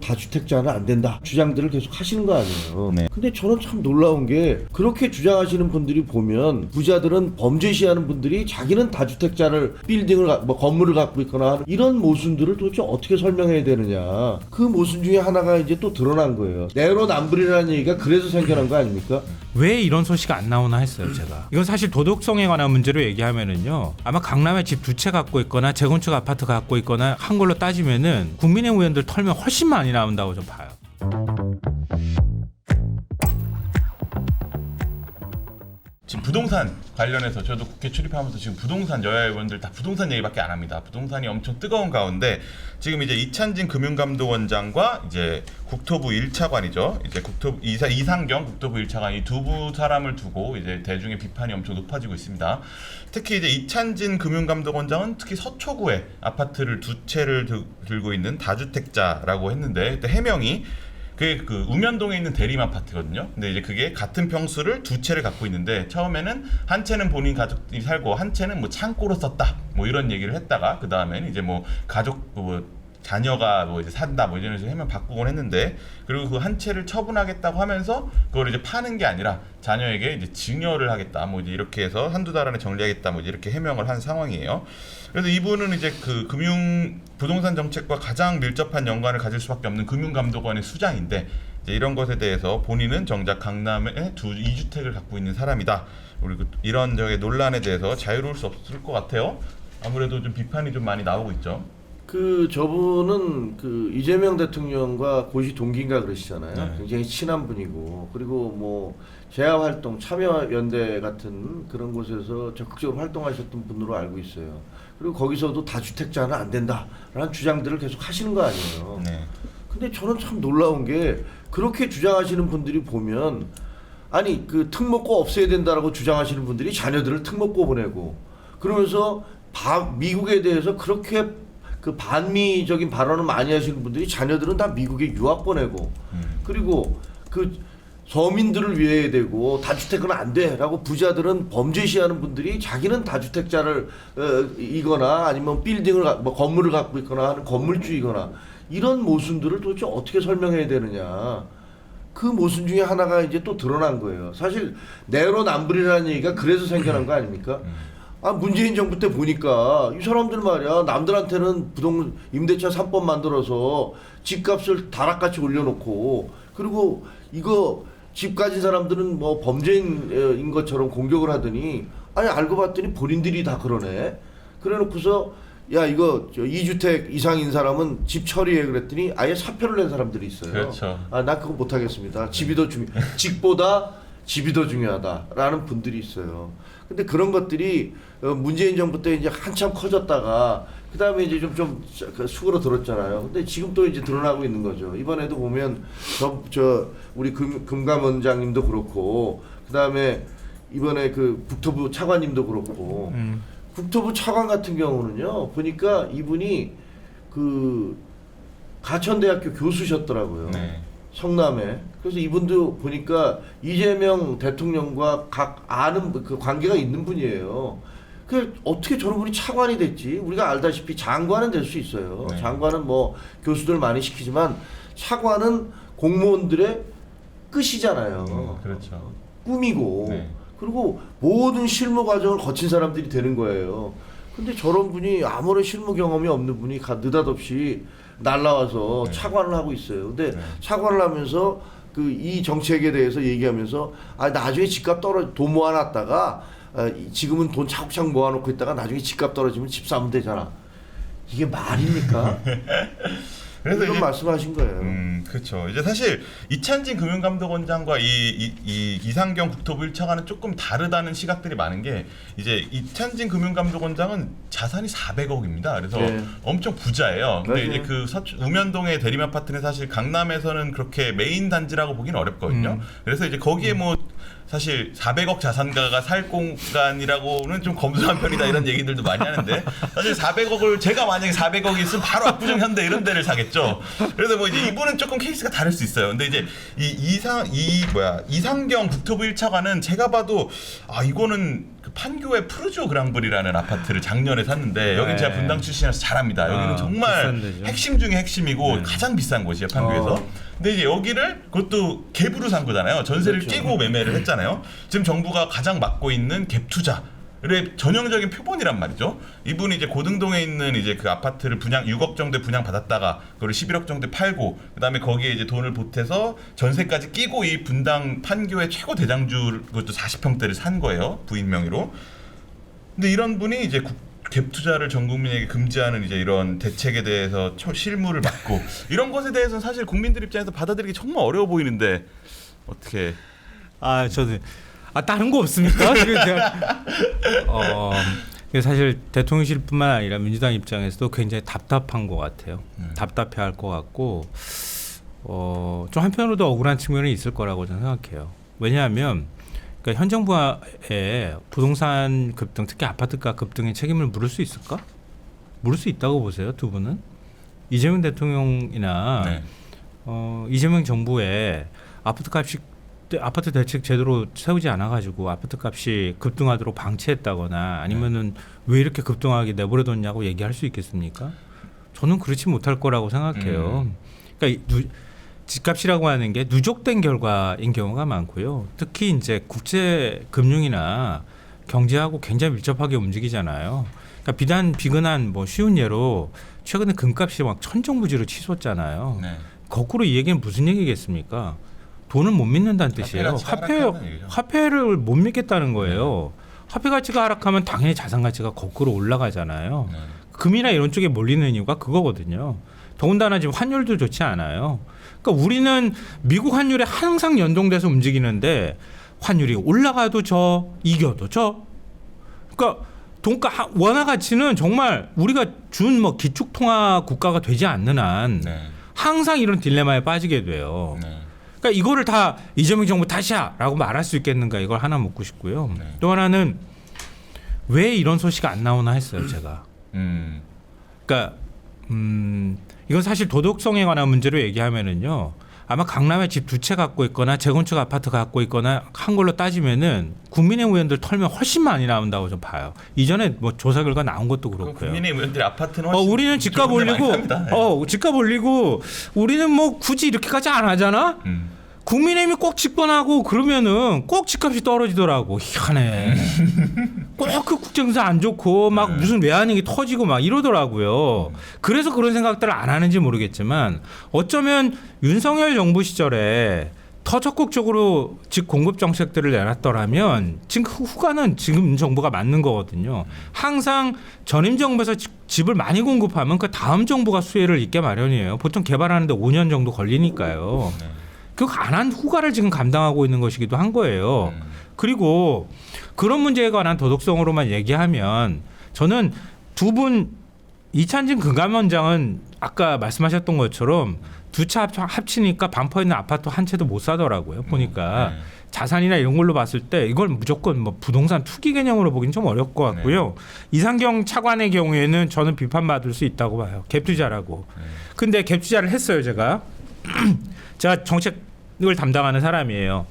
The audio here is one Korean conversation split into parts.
다주택자는 안 된다 주장들을 계속 하시는 거 아니에요. 네. 근데 저는 참 놀라운 게 그렇게 주장하시는 분들이 보면 부자들은 범죄시하는 분들이 자기는 다주택자를 빌딩을 뭐 건물을 갖고 있거나 이런 모순들을 도대체 어떻게 설명해야 되느냐. 그 모순 중에 하나가 이제 또 드러난 거예요. 내로남불이라는 얘기가 그래서 생겨난 거 아닙니까? 왜 이런 소식이 안 나오나 했어요, 제가. 이건 사실 도덕성에 관한 문제로 얘기하면은요. 아마 강남에 집 두 채 갖고 있거나 재건축 아파트 갖고 있거나 한 걸로 따지면은 국민의힘 의원들 털면 훨씬 많이 나온다고 좀 봐요. 지금 부동산 관련해서 저도 국회 출입하면서 지금 부동산 여야 의원들 다 부동산 얘기밖에 안 합니다. 부동산이 엄청 뜨거운 가운데 지금 이제 이찬진 금융감독원장과 이제 국토부 1차관이죠. 이제 국토부 이상경 국토부 1차관 이 두 사람을 두고 이제 대중의 비판이 엄청 높아지고 있습니다. 특히 이제 이찬진 금융감독원장은 특히 서초구에 아파트를 두 채를 들고 있는 다주택자라고 했는데 그때 해명이 그 우면동에 있는 대림 아파트거든요. 근데 이제 그게 같은 평수를 두 채를 갖고 있는데 처음에는 한 채는 본인 가족들이 살고 한 채는 뭐 창고로 썼다. 뭐 이런 얘기를 했다가 그 다음에는 이제 뭐 가족 자녀가 뭐 이제 산다 뭐 이런 식으로 해면 바꾸곤 했는데 그리고 그 한 채를 처분하겠다고 하면서 그걸 이제 파는 게 아니라 자녀에게 이제 증여를 하겠다 뭐 이제 이렇게 해서 한두 달 안에 정리하겠다 뭐 이렇게 해명을 한 상황이에요. 그래서 이분은 이제 그 부동산 정책과 가장 밀접한 연관을 가질 수밖에 없는 금융감독원의 수장인데 이제 이런 것에 대해서 본인은 정작 강남에 2주택을 갖고 있는 사람이다. 그리고 이런 저의 논란에 대해서 자유로울 수 없을 것 같아요. 아무래도 좀 비판이 좀 많이 나오고 있죠. 저분은 이재명 대통령과 고시 동기인가 그러시잖아요. 네. 굉장히 친한 분이고 그리고 뭐 재하활동 참여연대 같은 그런 곳에서 적극적으로 활동하셨던 분으로 알고 있어요. 그리고 거기서도 다주택자는 안 된다라는 주장들을 계속 하시는 거 아니에요. 네. 근데 저는 참 놀라운 게 그렇게 주장하시는 분들이 보면 아니 특목고 없애야 된다라고 주장하시는 분들이 자녀들을 특목고 보내고 그러면서 미국에 대해서 그렇게 반미적인 발언을 많이 하시는 분들이 자녀들은 다 미국에 유학 보내고 그리고 서민들을 위해야 되고 다주택은 안 돼라고 부자들은 범죄시하는 분들이 자기는 다주택자를 이거나 아니면 빌딩을 뭐 건물을 갖고 있거나 하는 건물주이거나 이런 모순들을 도대체 어떻게 설명해야 되느냐. 그 모순 중에 하나가 이제 또 드러난 거예요. 사실 내로남불이라는 얘기가 그래서 생겨난 거 아닙니까? 문재인 정부 때 보니까 이 사람들 말이야 남들한테는 임대차 3법 만들어서 집값을 다락같이 올려놓고 그리고 이거 집 가진 사람들은 뭐 범죄인인 것처럼 공격을 하더니 아니 알고 봤더니 본인들이 다 그러네. 그래놓고서 야 이거 2주택 이상인 사람은 집 처리해 그랬더니 아예 사표를 낸 사람들이 있어요. 그렇죠. 나 그거 못하겠습니다. 집이 더 집보다 집이 더 중요하다라는 분들이 있어요. 근데 그런 것들이 문재인 정부 때 이제 한참 커졌다가 그 다음에 이제 좀 수그러들었잖아요. 근데 지금 또 이제 드러나고 있는 거죠. 이번에도 보면 우리 금감원장님도 그렇고 그 다음에 이번에 국토부 차관님도 그렇고 국토부 차관 같은 경우는요 보니까 이분이 가천대학교 교수셨더라고요. 네. 성남에. 그래서 이분도 보니까 이재명 대통령과 아는 관계가 있는 분이에요. 어떻게 저런 분이 차관이 됐지? 우리가 알다시피 장관은 될 수 있어요. 네. 장관은 뭐 교수들 많이 시키지만 차관은 공무원들의 끝이잖아요. 그렇죠. 꿈이고. 네. 그리고 모든 실무 과정을 거친 사람들이 되는 거예요. 근데 저런 분이 아무런 실무 경험이 없는 분이 느닷없이 날라와서 네. 차관을 하고 있어요. 근데 네. 차관을 하면서 이 정책에 대해서 얘기하면서 나중에 집값 돈 모아놨다가 지금은 돈 차곡차곡 모아놓고 있다가 나중에 집값 떨어지면 집 사면 되잖아. 이게 말입니까? 그래서 이런 말씀하신 거예요. 그렇죠. 이제 사실 이찬진 금융감독원장과 이상경 국토부 1차관은 조금 다르다는 시각들이 많은 게 이제 이찬진 금융감독원장은 자산이 400억입니다. 그래서 네. 엄청 부자예요. 근데 맞아요. 이제 우면동의 대림 아파트는 사실 강남에서는 그렇게 메인 단지라고 보기는 어렵거든요. 그래서 이제 거기에 뭐 사실 400억 자산가가 살 공간이라고는 좀 검소한 편이다 이런 얘기들도 많이 하는데 사실 400억을 제가 만약에 400억이 있으면 바로 압구정 현대 이런 데를 사겠죠. 그래서 뭐 이제 이분은 조금 케이스가 다를 수 있어요. 근데 이제 이상경 국토부 1차관은 제가 봐도 이거는 판교의 푸르지오 그랑블이라는 아파트를 작년에 샀는데 여기 네. 제가 분당 출신이라서 잘합니다. 여기는 정말 비싼 데죠. 핵심 중에 핵심이고 네. 가장 비싼 곳이에요, 판교에서. 근데 이제 여기를 그것도 갭으로 산 거잖아요. 전세를 그렇죠. 끼고 매매를 했잖아요. 지금 정부가 가장 맡고 있는 갭 투자의 전형적인 표본이란 말이죠. 이분이 이제 고등동에 있는 이제 그 아파트를 분양 6억 정도에 분양 받았다가 그걸 11억 정도에 팔고 그다음에 거기에 이제 돈을 보태서 전세까지 끼고 이 분당 판교의 최고 대장주 그것도 40평대를 산 거예요. 부인 명의로. 근데 이런 분이 이제 갭 투자를 전 국민에게 금지하는 이제 이런 대책에 대해서 실무를 맡고 이런 것에 대해서는 사실 국민들 입장에서 받아들이기 정말 어려워 보이는데 어떻게? 저는 다른 거 없습니까? 지금 제가 사실 대통령실뿐만 아니라 민주당 입장에서도 굉장히 답답한 것 같아요. 답답해할 것 같고 좀 한편으로도 억울한 측면이 있을 거라고 저는 생각해요. 왜냐하면 그러니까 현 정부의 부동산 급등, 특히 아파트가 급등의 책임을 물을 수 있을까? 물을 수 있다고 보세요, 두 분은? 이재명 대통령이나 네. 이재명 정부의 아파트 대책 제대로 세우지 않아가지고 아파트 값이 급등하도록 방치했다거나 아니면은 왜 이렇게 급등하게 내버려뒀냐고 얘기할 수 있겠습니까? 저는 그렇지 못할 거라고 생각해요. 그러니까 집값이라고 하는 게 누적된 결과인 경우가 많고요. 특히 이제 국제 금융이나 경제하고 굉장히 밀접하게 움직이잖아요. 그러니까 비근한 뭐 쉬운 예로 최근에 금값이 막 천정부지로 치솟잖아요. 네. 거꾸로 이 얘기는 무슨 얘기겠습니까? 돈을 못 믿는다는 뜻이에요. 화폐를 못 믿겠다는 거예요. 화폐 가치가 하락하면 당연히 자산 가치가 거꾸로 올라가잖아요. 네. 금이나 이런 쪽에 몰리는 이유가 그거거든요. 더군다나 지금 환율도 좋지 않아요. 그러니까 우리는 미국 환율에 항상 연동돼서 움직이는데 환율이 올라가도 이겨도 그러니까 돈가 원화 가치는 정말 우리가 준 뭐 기축통화 국가가 되지 않는 한 네. 항상 이런 딜레마에 빠지게 돼요. 네. 그러니까 이거를 다 이재명 정부 탓이야라고 말할 수 있겠는가 이걸 하나 묻고 싶고요. 네. 또 하나는 왜 이런 소식이 안 나오나 했어요, 제가. 그러니까 이건 사실 도덕성에 관한 문제로 얘기하면은요. 아마 강남에 집 2채 갖고 있거나 재건축 아파트 갖고 있거나 한 걸로 따지면은 국민의힘 의원들 털면 훨씬 많이 나온다고 좀 봐요. 이전에 뭐 조사 결과 나온 것도 그렇고요. 국민의힘 의원들이 아파트는 훨씬 우리는 집값 올리고 집값 올리고 우리는 뭐 굳이 이렇게까지 안 하잖아. 국민의힘이 꼭 집권하고 그러면은 꼭 집값이 떨어지더라고. 희한해. 꼭 그 국정사 안 좋고 막 무슨 외환위기 터지고 막 이러더라고요. 그래서 그런 생각들을 안 하는지 모르겠지만 어쩌면 윤석열 정부 시절에 더 적극적으로 집 공급 정책들을 내놨더라면 지금 후가는 지금 정부가 맞는 거거든요. 항상 전임 정부에서 집을 많이 공급하면 그 다음 정부가 수혜를 입게 마련이에요. 보통 개발하는데 5년 정도 걸리니까요. 그거 안 한 후가를 지금 감당하고 있는 것이기도 한 거예요. 그리고 그런 문제에 관한 도덕성으로만 얘기하면 저는 두 분 이찬진 금감원장은 아까 말씀하셨던 것처럼 2차 합치니까 반포에 있는 아파트 한 채도 못 사더라고요. 보니까 자산이나 이런 걸로 봤을 때 이걸 무조건 뭐 부동산 투기 개념으로 보기는 좀 어려울 것 같고요. 이상경 차관의 경우에는 저는 비판받을 수 있다고 봐요. 갭 투자라고. 근데 갭 투자를 했어요, 제가. 제가 정책을 담당하는 사람이에요.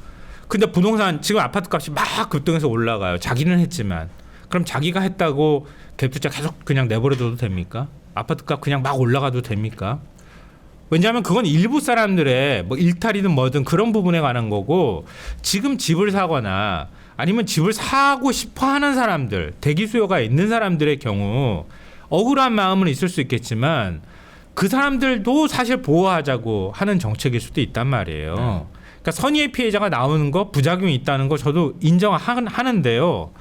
근데 부동산 지금 아파트 값이 막 급등해서 올라가요. 자기는 했지만. 그럼 자기가 했다고 갭 투자 계속 그냥 내버려둬도 됩니까? 아파트 값 그냥 막 올라가도 됩니까? 왜냐하면 그건 일부 사람들의 뭐 일탈이든 뭐든 그런 부분에 관한 거고 지금 집을 사거나 아니면 집을 사고 싶어 하는 사람들, 대기 수요가 있는 사람들의 경우 억울한 마음은 있을 수 있겠지만 그 사람들도 사실 보호하자고 하는 정책일 수도 있단 말이에요. 그러니까 선의의 피해자가 나오는 거 부작용이 있다는 거 저도 인정하는데요.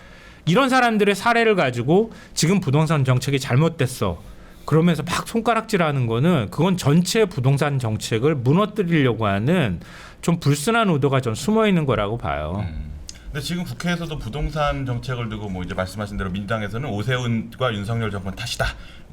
이런 사람들의 사례를 가지고 지금 부동산 정책이 잘못됐어. 그러면서 막 손가락질하는 거는 그건 전체 부동산 정책을 무너뜨리려고 하는 좀 불순한 의도가 좀 숨어 있는 거라고 봐요. 근데 지금 국회에서도 부동산 정책을 두고 뭐 이제 말씀하신 대로 민주당에서는 오세훈과 윤석열 정권 탓이다.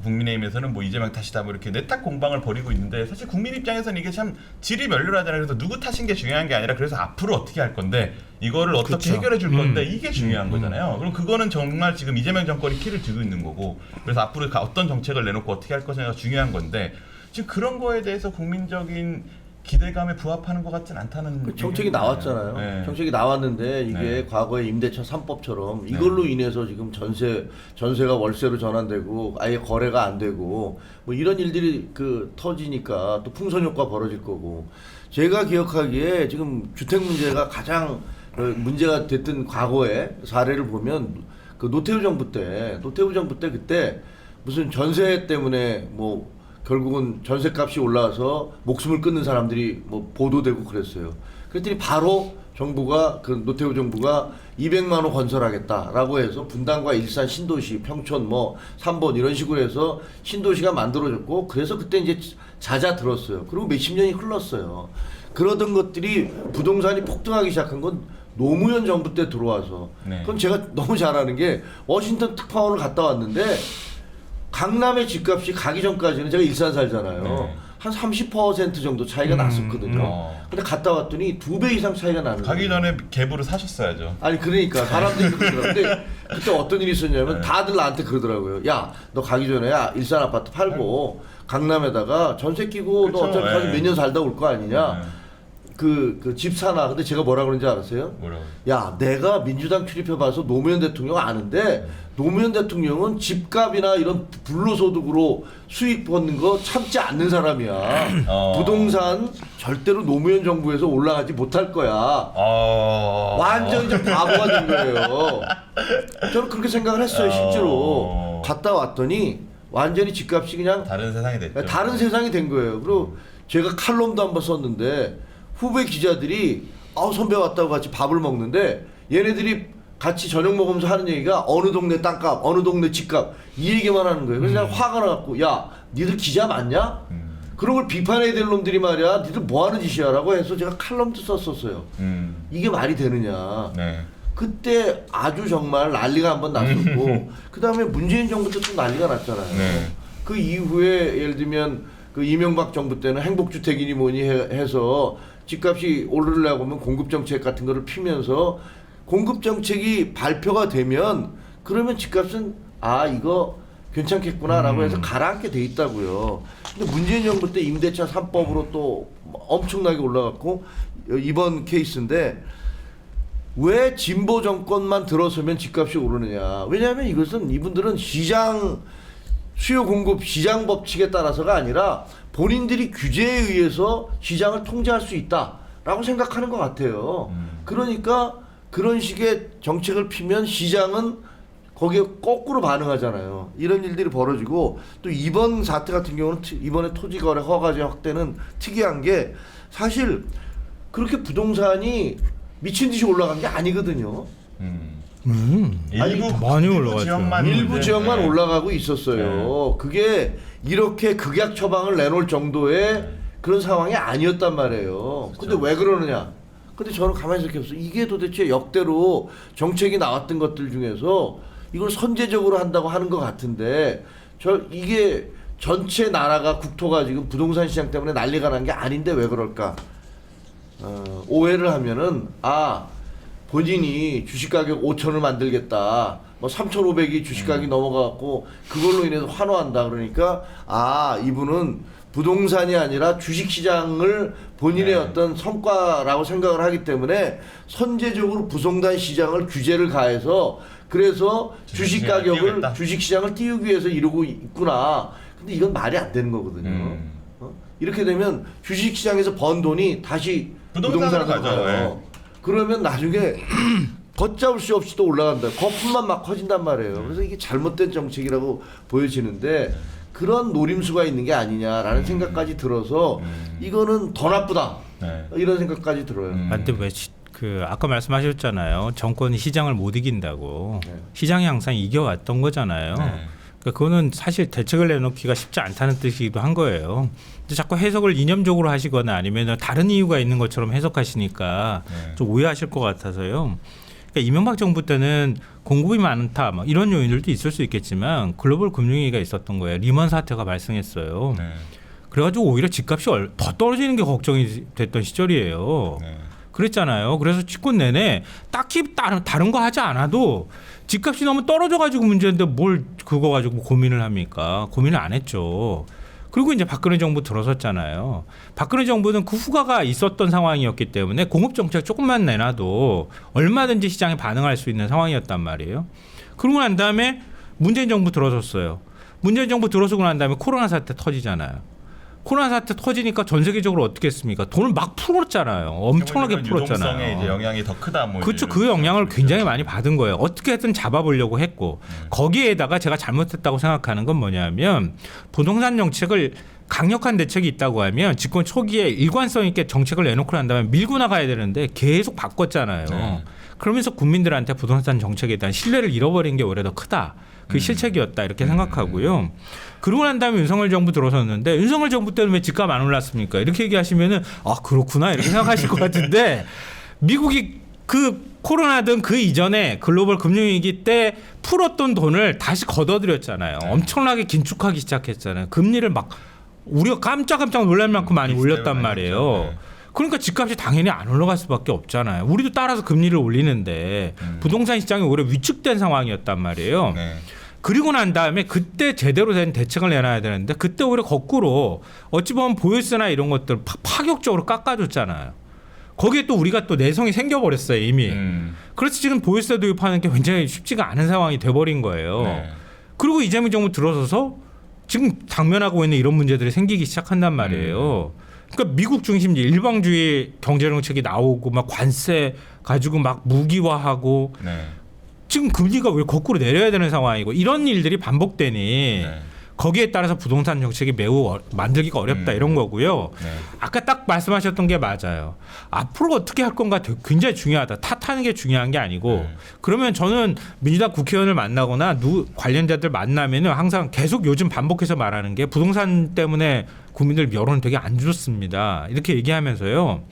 국민의힘에서는 뭐 이재명 탓이다. 뭐 이렇게 내탁 공방을 벌이고 있는데 사실 국민 입장에서는 이게 참 질이 멸렬하잖아요. 그래서 누구 탓인 게 중요한 게 아니라 그래서 앞으로 어떻게 할 건데 이거를 어떻게 그렇죠. 해결해 줄 건데 이게 중요한 거잖아요. 그럼 그거는 정말 지금 이재명 정권이 키를 쥐고 있는 거고 그래서 앞으로 어떤 정책을 내놓고 어떻게 할 것이냐가 중요한 건데 지금 그런 거에 대해서 국민적인 기대감에 부합하는 것 같진 않다는 그 정책이 얘기잖아요. 나왔잖아요. 네. 정책이 나왔는데 이게 네. 과거의 임대차 3법처럼 이걸로 인해서 지금 전세가 월세로 전환되고 아예 거래가 안 되고 뭐 이런 일들이 그 터지니까 또 풍선 효과 벌어질 거고 제가 기억하기에 지금 주택 문제가 가장 문제가 됐던 과거의 사례를 보면 그 노태우 정부 때 그때 무슨 전세 때문에 뭐 결국은 전세값이 올라와서 목숨을 끊는 사람들이 뭐 보도되고 그랬어요. 그랬더니 바로 정부가 그 노태우 정부가 200만 호 건설하겠다라고 해서 분당과 일산 신도시, 평촌 뭐 3번 이런 식으로 해서 신도시가 만들어졌고 그래서 그때 이제 잦아들었어요. 그리고 몇십 년이 흘렀어요. 그러던 것들이 부동산이 폭등하기 시작한 건 노무현 정부 때 들어와서 네. 그럼 제가 너무 잘 아는 게 워싱턴 특파원을 갔다 왔는데 강남의 집값이 가기 전까지는 제가 일산 살잖아요. 네. 한 30% 정도 차이가 났었거든요. 근데 갔다 왔더니 2배 이상 차이가 나는 가기 거예요. 전에 갭으로 사셨어야죠. 아니 그러니까 사람들이 그러더라고요. 근데 그때 어떤 일이 있었냐면 다들 나한테 그러더라고요. 야, 너 가기 전에 일산 아파트 팔고 강남에다가 전세 끼고 너 그쵸, 어차피 예. 몇 년 살다 올 거 아니냐. 그 집 사나. 근데 제가 뭐라 그런지 알았어요? 뭐라고? 야, 내가 민주당 출입해봐서 노무현 대통령 아는데 노무현 대통령은 집값이나 이런 불로소득으로 수익 버는 거 참지 않는 사람이야. 부동산 절대로 노무현 정부에서 올라가지 못할 거야. 완전 이제 바보가 된 거예요. 저는 그렇게 생각을 했어요, 실제로. 갔다 왔더니 완전히 집값이 그냥 다른 세상이 됐죠. 다른 세상이 된 거예요. 그리고 제가 칼럼도 한번 썼는데 후배 기자들이 선배 왔다고 같이 밥을 먹는데 얘네들이 같이 저녁 먹으면서 하는 얘기가 어느 동네 땅값, 어느 동네 집값 이 얘기만 하는 거예요. 그래서 내가 화가 나갖고 야, 니들 기자 맞냐? 그런 걸 비판해야 될 놈들이 말이야. 니들 뭐 하는 짓이야? 라고 해서 제가 칼럼도 썼었어요. 이게 말이 되느냐. 네. 그때 아주 정말 난리가 한번 났었고 그 다음에 문재인 정부 때 또 난리가 났잖아요. 네. 그 이후에 예를 들면 그 이명박 정부 때는 행복주택이니 뭐니 해서 집값이 오르려고 하면 공급정책 같은 거를 피면서 공급정책이 발표가 되면 그러면 집값은 이거 괜찮겠구나라고 해서 가라앉게 돼 있다고요. 근데 문재인 정부 때 임대차 3법으로 또 엄청나게 올라갔고 이번 케이스인데 왜 진보 정권만 들어서면 집값이 오르느냐. 왜냐하면 이것은 이분들은 시장 수요 공급 시장 법칙에 따라서가 아니라 본인들이 규제에 의해서 시장을 통제할 수 있다라고 생각하는 것 같아요. 그러니까 그런 식의 정책을 피면 시장은 거기에 거꾸로 반응하잖아요. 이런 일들이 벌어지고 또 이번 사태 같은 경우는 이번에 토지거래 허가제 확대는 특이한 게 사실 그렇게 부동산이 미친 듯이 올라간 게 아니거든요. 일부 많이 올라갔죠. 지역만 일부 지역만 네. 올라가고 있었어요. 그게 이렇게 극약 처방을 내놓을 정도의 그런 상황이 아니었단 말이에요. 근데 왜 그러느냐? 근데 저는 가만히 생각해봤어요. 이게 도대체 역대로 정책이 나왔던 것들 중에서 이걸 선제적으로 한다고 하는 것 같은데 이게 전체 나라가 국토가 지금 부동산 시장 때문에 난리가 난 게 아닌데 왜 그럴까? 오해를 하면은 본인이 주식가격 5천을 만들겠다. 뭐 3,500이 주식가격이 넘어가고 그걸로 인해서 환호한다. 그러니까 이분은 부동산이 아니라 주식시장을 본인의 어떤 성과라고 생각을 하기 때문에 선제적으로 부동산 시장을 규제를 가해서 그래서 주식가격을 주식시장을 띄우기 위해서 이러고 있구나. 근데 이건 말이 안 되는 거거든요. 이렇게 되면 주식시장에서 번 돈이 다시 부동산으로 가요. 그러면 나중에 걷잡을 수 없이 또 올라간다. 거품만 막 커진단 말이에요. 그래서 이게 잘못된 정책이라고 보여지는데 그런 노림수가 있는 게 아니냐라는 생각까지 들어서 이거는 더 나쁘다. 이런 생각까지 들어요. 근데 아까 말씀하셨잖아요. 정권이 시장을 못 이긴다고. 시장이 항상 이겨왔던 거잖아요. 그러니까 그거는 사실 대책을 내놓기가 쉽지 않다는 뜻이기도 한 거예요. 근데 자꾸 해석을 이념적으로 하시거나 아니면 다른 이유가 있는 것처럼 해석하시니까 좀 오해하실 것 같아서요. 그러니까 이명박 정부 때는 공급이 많다 막 이런 요인들도 있을 수 있겠지만 글로벌 금융위기가 있었던 거예요. 리먼 사태가 발생했어요. 그래가지고 오히려 집값이 더 떨어지는 게 걱정이 됐던 시절이에요. 그랬잖아요. 그래서 집권 내내 딱히 다른 거 하지 않아도 집값이 너무 떨어져가지고 문제인데 뭘 그거 가지고 고민을 합니까? 고민을 안 했죠. 그리고 이제 박근혜 정부 들어섰잖아요. 박근혜 정부는 그 후과가 있었던 상황이었기 때문에 공급 정책 조금만 내놔도 얼마든지 시장에 반응할 수 있는 상황이었단 말이에요. 그러고 난 다음에 문재인 정부 들어섰어요. 문재인 정부 들어서고 난 다음에 코로나 사태 터지잖아요. 코로나 사태 터지니까 전 세계적으로 어떻게 했습니까? 돈을 막 풀었잖아요. 엄청나게 풀었잖아요. 유동성에 이제 영향이 더 크다. 뭐 그렇죠. 그 영향을 굉장히 많이 받은 거예요. 어떻게든 잡아보려고 했고 거기에다가 제가 잘못했다고 생각하는 건 뭐냐면 부동산 정책을 강력한 대책이 있다고 하면 집권 초기에 일관성 있게 정책을 내놓고 난 다음에 밀고 나가야 되는데 계속 바꿨잖아요. 네. 그러면서 국민들한테 부동산 정책에 대한 신뢰를 잃어버린 게 오히려 더 크다. 그 실책이었다 이렇게 생각하고요. 그러고 난 다음에 윤석열 정부 들어섰는데 윤석열 정부 때는 왜 집값 안 올랐습니까? 이렇게 얘기하시면은 아 그렇구나 이렇게 생각하실 것 같은데 미국이 그 코로나든 그 이전에 글로벌 금융위기 때 풀었던 돈을 다시 걷어들였잖아요. 엄청나게 긴축하기 시작했잖아요. 금리를 막 우리가 깜짝깜짝 놀랄 만큼 많이 올렸단 말이에요. 네. 그러니까 집값이 당연히 안 올라갈 수밖에 없잖아요. 우리도 따라서 금리를 올리는데 부동산 시장이 오히려 위축된 상황이었단 말이에요. 네. 그리고 난 다음에 그때 제대로 된 대책을 내놔야 되는데 그때 오히려 거꾸로 어찌 보면 보유세나 이런 것들 파격적으로 깎아줬잖아요. 거기에 또 우리가 또 내성이 생겨버렸어요 이미. 그래서 지금 보유세 도입하는 게 굉장히 쉽지가 않은 상황이 돼버린 거예요. 네. 그리고 이재명 정부 들어서서 지금 당면하고 있는 이런 문제들이 생기기 시작한단 말이에요. 그러니까 미국 중심지 일방주의 경제 정책이 나오고 막 관세 가지고 막 무기화하고 네. 지금 금리가 왜 거꾸로 내려야 되는 상황이고 이런 일들이 반복되니 네. 거기에 따라서 부동산 정책이 매우 만들기가 어렵다 이런 거고요. 네. 아까 딱 말씀하셨던 게 맞아요. 앞으로 어떻게 할 건가 굉장히 중요하다. 탓하는 게 중요한 게 아니고 그러면 저는 민주당 국회의원을 만나거나 관련자들 만나면은 항상 계속 요즘 반복해서 말하는 게 부동산 때문에 국민들 여론은 되게 안 좋습니다. 이렇게 얘기하면서요.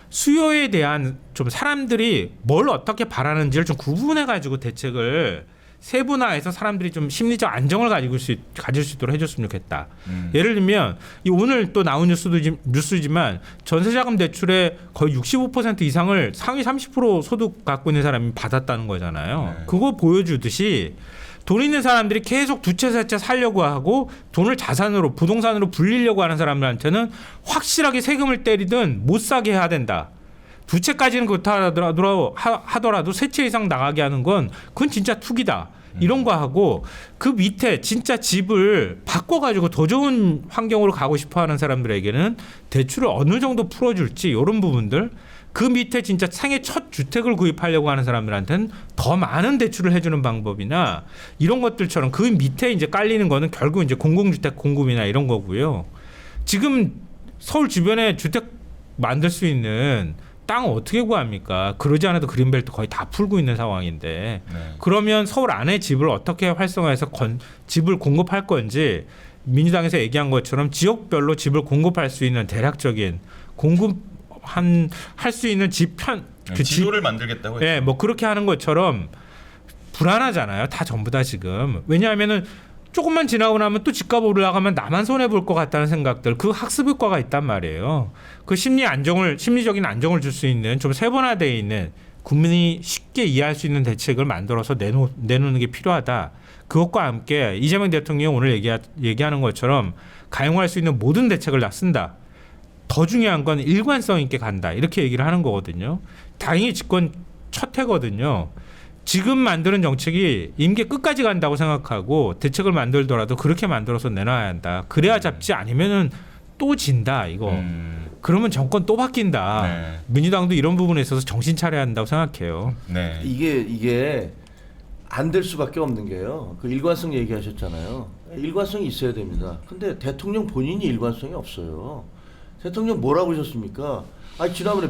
수요에 대한 좀 사람들이 뭘 어떻게 바라는지를 좀 구분해 가지고 대책을 세분화해서 사람들이 좀 심리적 안정을 가질 수 있도록 해줬으면 좋겠다. 예를 들면 이 오늘 또 나온 뉴스지만 전세자금 대출의 거의 65% 이상을 상위 30% 소득 갖고 있는 사람이 받았다는 거잖아요. 네. 그거 보여주듯이 돈 있는 사람들이 계속 두 채 세 채 살려고 하고 돈을 자산으로 부동산으로 불리려고 하는 사람들한테는 확실하게 세금을 때리든 못 사게 해야 된다. 두 채까지는 그렇다 하더라도 세 채 이상 나가게 하는 건 그건 진짜 투기다. 이런 거 하고 그 밑에 진짜 집을 바꿔가지고 더 좋은 환경으로 가고 싶어하는 사람들에게는 대출을 어느 정도 풀어줄지 이런 부분들 그 밑에 진짜 생애 첫 주택을 구입하려고 하는 사람들한테는 더 많은 대출을 해주는 방법이나 이런 것들처럼 그 밑에 이제 깔리는 거는 결국 이제 공공주택 공급이나 이런 거고요. 지금 서울 주변에 주택 만들 수 있는 땅 어떻게 구합니까? 그러지 않아도 그린벨트 거의 다 풀고 있는 상황인데 네. 그러면 서울 안에 집을 어떻게 활성화해서 집을 공급할 건지 민주당에서 얘기한 것처럼 지역별로 집을 공급할 수 있는 대략적인 할 수 있는 지도를 만들겠다고 했죠. 예, 뭐 그렇게 하는 것처럼 불안하잖아요. 다 전부 다 지금. 왜냐하면은 조금만 지나고 나면 또 집값 올라가면 나만 손해 볼 것 같다는 생각들, 그 학습 효과가 있단 말이에요. 그 심리적인 안정을 줄 수 있는 좀 세분화되어 있는 국민이 쉽게 이해할 수 있는 대책을 만들어서 내놓는 게 필요하다. 그것과 함께 이재명 대통령이 오늘 얘기하는 것처럼 가용할 수 있는 모든 대책을 다 쓴다. 더 중요한 건 일관성 있게 간다. 이렇게 얘기를 하는 거거든요. 다행히 집권 첫 해거든요. 지금 만드는 정책이 임기 끝까지 간다고 생각하고 대책을 만들더라도 그렇게 만들어서 내놔야 한다. 그래야 잡지 아니면은 또 진다 이거. 그러면 정권 또 바뀐다. 네. 민주당도 이런 부분에 있어서 정신 차려야 한다고 생각해요. 네. 이게 안 될 수밖에 없는 게요. 그 일관성 얘기하셨잖아요. 일관성이 있어야 됩니다. 근데 대통령 본인이 일관성이 없어요. 대통령 뭐라고 하셨습니까? 지난번에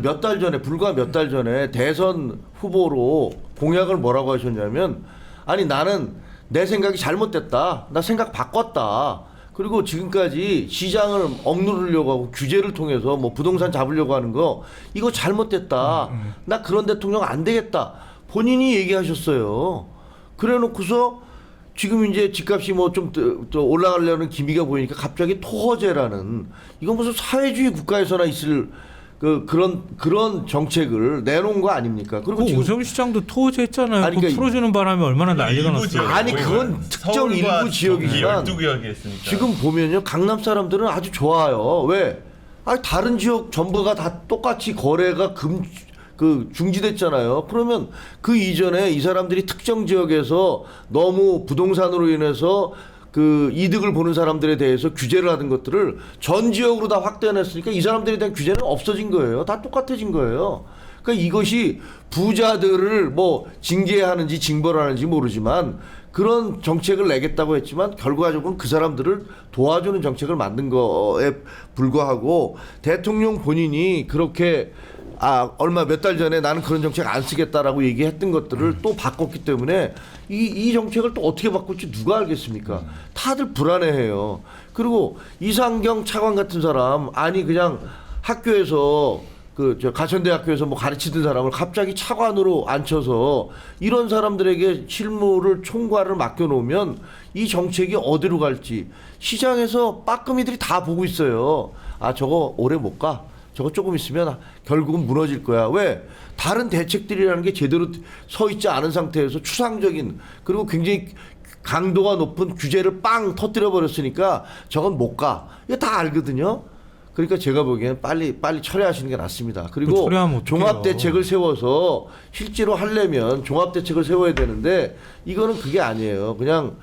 불과 몇 달 전에 대선 후보로 공약을 뭐라고 하셨냐면 나는 내 생각이 잘못됐다. 나 생각 바꿨다. 그리고 지금까지 시장을 억누르려고 하고 규제를 통해서 뭐 부동산 잡으려고 하는 거 이거 잘못됐다. 나 그런 대통령 안 되겠다. 본인이 얘기하셨어요. 그래 놓고서 지금 이제 집값이 뭐 좀 더 올라가려는 기미가 보이니까 갑자기 토호제라는 이건 무슨 사회주의 국가에서나 있을 그런 정책을 내놓은 거 아닙니까? 그리고 그 지금 오세훈 시장도 토호제했잖아요. 아니, 그거 그러니까 풀어주는 바람에 얼마나 난리가 일부 났어요. 지역, 아니, 그건 거기는 특정 서울과 일부 지역이지만 12구역이 했으니까. 지금 보면요, 강남 사람들은 아주 좋아요. 왜? 아니, 다른 지역 전부가 다 똑같이 거래가 중지됐잖아요. 그러면 그 이전에 이 사람들이 특정 지역에서 너무 부동산으로 인해서 그 이득을 보는 사람들에 대해서 규제를 하던 것들을 전 지역으로 다 확대해냈으니까 이 사람들에 대한 규제는 없어진 거예요. 다 똑같아진 거예요. 그러니까 이것이 부자들을 뭐 징계하는지 징벌을 하는지 모르지만 그런 정책을 내겠다고 했지만 결과적으로는 그 사람들을 도와주는 정책을 만든 거에 불과하고 대통령 본인이 그렇게 얼마 몇 달 전에 나는 그런 정책 안 쓰겠다라고 얘기했던 것들을 또 바꿨기 때문에 이 정책을 또 어떻게 바꿀지 누가 알겠습니까? 다들 불안해해요. 그리고 이상경 차관 같은 사람 아니 그냥 학교에서 가천대학교에서 뭐 가르치던 사람을 갑자기 차관으로 앉혀서 이런 사람들에게 실무를 총괄을 맡겨놓으면 이 정책이 어디로 갈지 시장에서 빠끔이들이 다 보고 있어요. 저거 오래 못 가. 저거 조금 있으면 결국은 무너질 거야. 왜? 다른 대책들이라는 게 제대로 서 있지 않은 상태에서 추상적인 그리고 굉장히 강도가 높은 규제를 빵 터뜨려 버렸으니까 저건 못 가. 이거 다 알거든요. 그러니까 제가 보기에는 빨리 처리하시는 게 낫습니다. 그리고 처리하면 어떡해요. 종합대책을 세워서 실제로 하려면 종합대책을 세워야 되는데 이거는 그게 아니에요. 그냥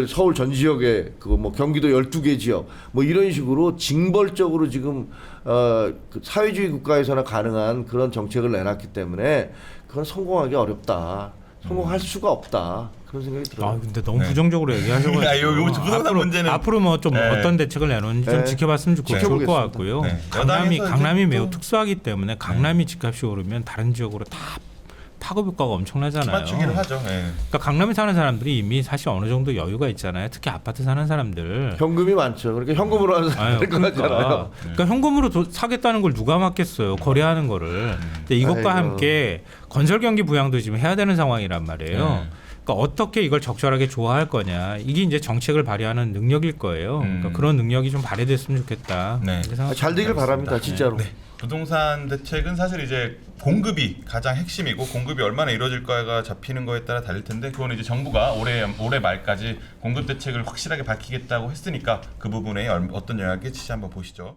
서울 전 지역에 뭐 경기도 12개 지역 뭐 이런 식으로 징벌적으로 지금 그 사회주의 국가에서나 가능한 그런 정책을 내놨기 때문에 그건 성공하기 어렵다. 성공할 수가 없다. 그런 생각이 들어요. 근데 너무 부정적으로 얘기하셔가지고 요 부동산 문제는 앞으로 뭐 좀 네. 어떤 대책을 내놓는지 좀 네. 지켜봤으면 좋을 것 지켜보겠습니다. 같고요. 네. 강남이 여당에서 매우 또- 특수하기 때문에 강남이 집값이 오르면 다른 지역으로 다 파급 효과가 엄청나잖아요. 맞추기를 하죠. 네. 그러니까 강남에 사는 사람들이 이미 사실 어느 정도 여유가 있잖아요. 특히 아파트 사는 사람들. 현금이 많죠. 그러니까 현금으로 하는 사람들 거잖아요. 그러니까 현금으로 사겠다는 걸 누가 막겠어요. 거래하는 거를. 근데 이것과 아이고. 함께 건설 경기 부양도 지금 해야 되는 상황이란 말이에요. 그러니까 어떻게 이걸 적절하게 조화할 거냐. 이게 이제 정책을 발휘하는 능력일 거예요. 그러니까 그런 능력이 좀 발휘됐으면 좋겠다. 네. 이렇게 생각합니다. 잘 되길 바랍니다. 진짜로. 부동산 대책은 사실 이제 공급이 가장 핵심이고 공급이 얼마나 이루어질까가 잡히는 거에 따라 다를 텐데 그건 이제 정부가 올해 말까지 공급 대책을 확실하게 밝히겠다고 했으니까 그 부분에 어떤 영향을 끼칠지 한번 보시죠.